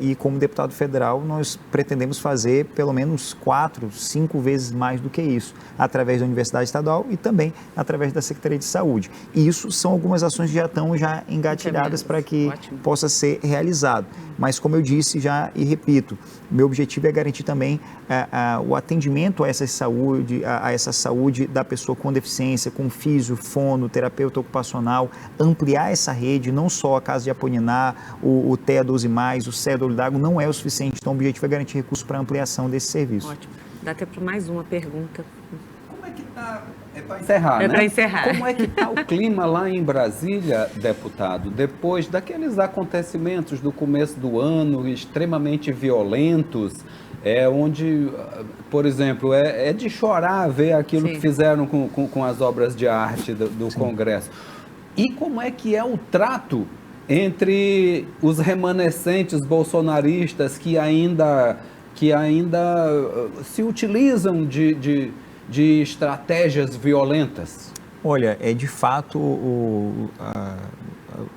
e como deputado federal nós pretendemos fazer pelo menos 4, 5 vezes mais do que isso, através da Universidade Estadual e também através através da Secretaria de Saúde. E isso são algumas ações que já estão engatilhadas para que possa ser realizado. Mas, como eu disse já e repito, meu objetivo é garantir também o atendimento a essa saúde da pessoa com deficiência, com físio, fono, terapeuta ocupacional, ampliar essa rede, não só a Casa de Apolinar, o TEA 12+, o CEA do Olho d'Água, não é o suficiente. Então, o objetivo é garantir recursos para ampliação desse serviço.
Ótimo. Dá até para mais uma pergunta.
Como é que está? É para encerrar, né?
É para encerrar.
Como é que está o clima lá em Brasília, deputado, depois daqueles acontecimentos do começo do ano extremamente violentos, onde, por exemplo, é de chorar ver aquilo que fizeram com as obras de arte do Congresso. E como é que é o trato entre os remanescentes bolsonaristas que ainda se utilizam de estratégias violentas?
Olha, de fato,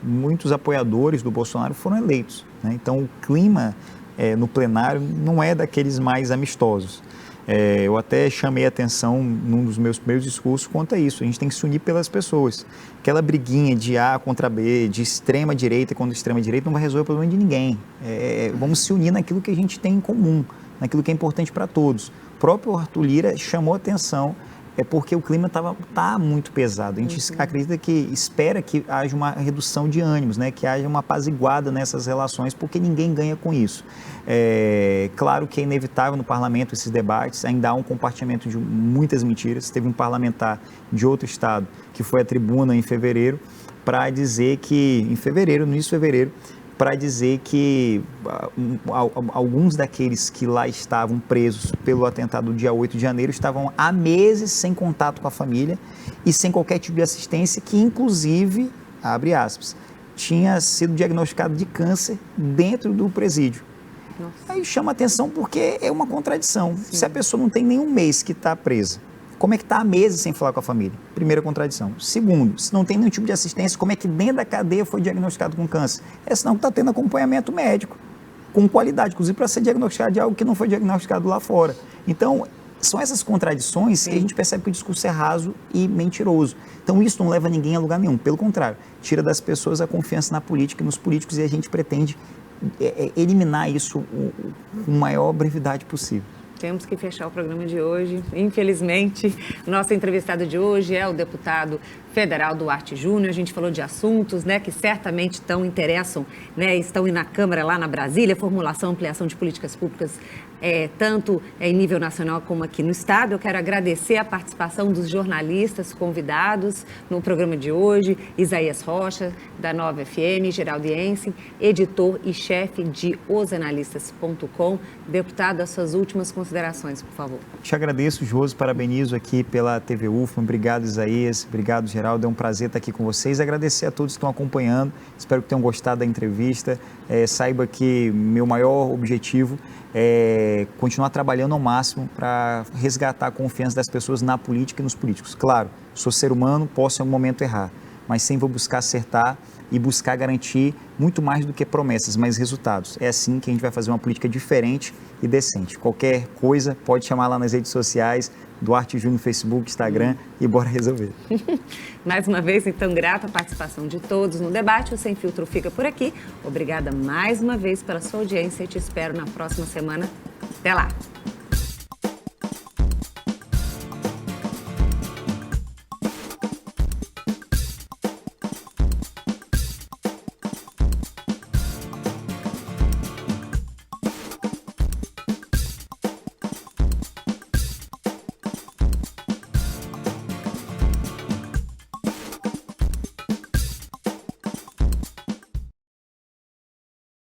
muitos apoiadores do Bolsonaro foram eleitos, né? Então, o clima no plenário não é daqueles mais amistosos. Eu até chamei a atenção num dos meus primeiros discursos quanto a isso. A gente tem que se unir pelas pessoas. Aquela briguinha de A contra B, de extrema direita contra extrema direita, não vai resolver o problema de ninguém. Vamos se unir naquilo que a gente tem em comum, naquilo que é importante para todos. O próprio Arthur Lira chamou a atenção, porque o clima está muito pesado. A gente espera que haja uma redução de ânimos, né? Que haja uma apaziguada nessas relações, porque ninguém ganha com isso. Claro que é inevitável no parlamento esses debates, ainda há um compartilhamento de muitas mentiras. Teve um parlamentar de outro estado que foi à tribuna em fevereiro para dizer que, no início de fevereiro, para dizer que alguns daqueles que lá estavam presos pelo atentado do dia 8 de janeiro estavam há meses sem contato com a família e sem qualquer tipo de assistência, que inclusive, abre aspas, tinha sido diagnosticado de câncer dentro do presídio. Nossa. Aí chama atenção porque é uma contradição. Sim. Se a pessoa não tem nenhum mês que está presa, como é que está há meses sem falar com a família? Primeira contradição. Segundo, se não tem nenhum tipo de assistência, como é que dentro da cadeia foi diagnosticado com câncer? Senão está tendo acompanhamento médico, com qualidade, inclusive para ser diagnosticado de algo que não foi diagnosticado lá fora. Então, são essas contradições que a gente percebe que o discurso é raso e mentiroso. Então, isso não leva ninguém a lugar nenhum. Pelo contrário, tira das pessoas a confiança na política e nos políticos, e a gente pretende eliminar isso com a maior brevidade possível.
Temos que fechar o programa de hoje. Infelizmente, nosso entrevistado de hoje é o deputado federal Duarte Júnior. A gente falou de assuntos, né, que certamente interessam, né, estão na Câmara lá na Brasília, formulação, ampliação de políticas públicas, tanto em nível nacional como aqui no estado. Eu quero agradecer a participação dos jornalistas convidados no programa de hoje: Isaías Rocha, da Nova FM, Geraldo Yensen, editor e chefe de osanalistas.com. Deputado, as suas últimas considerações, por favor.
Te agradeço, Josi, parabenizo aqui pela TV UFMA. Obrigado, Isaías. Obrigado, Geraldo. É um prazer estar aqui com vocês. Agradecer a todos que estão acompanhando. Espero que tenham gostado da entrevista. Saiba que meu maior objetivo é continuar trabalhando ao máximo para resgatar a confiança das pessoas na política e nos políticos. Claro, sou ser humano, posso em algum momento errar, mas sempre vou buscar acertar e buscar garantir muito mais do que promessas, mas resultados. É assim que a gente vai fazer uma política diferente e decente. Qualquer coisa, pode chamar lá nas redes sociais, Duarte Júnior no Facebook, Instagram, e bora resolver.
Mais uma vez, então, grata a participação de todos no debate. O Sem Filtro fica por aqui. Obrigada mais uma vez pela sua audiência e te espero na próxima semana. Até lá!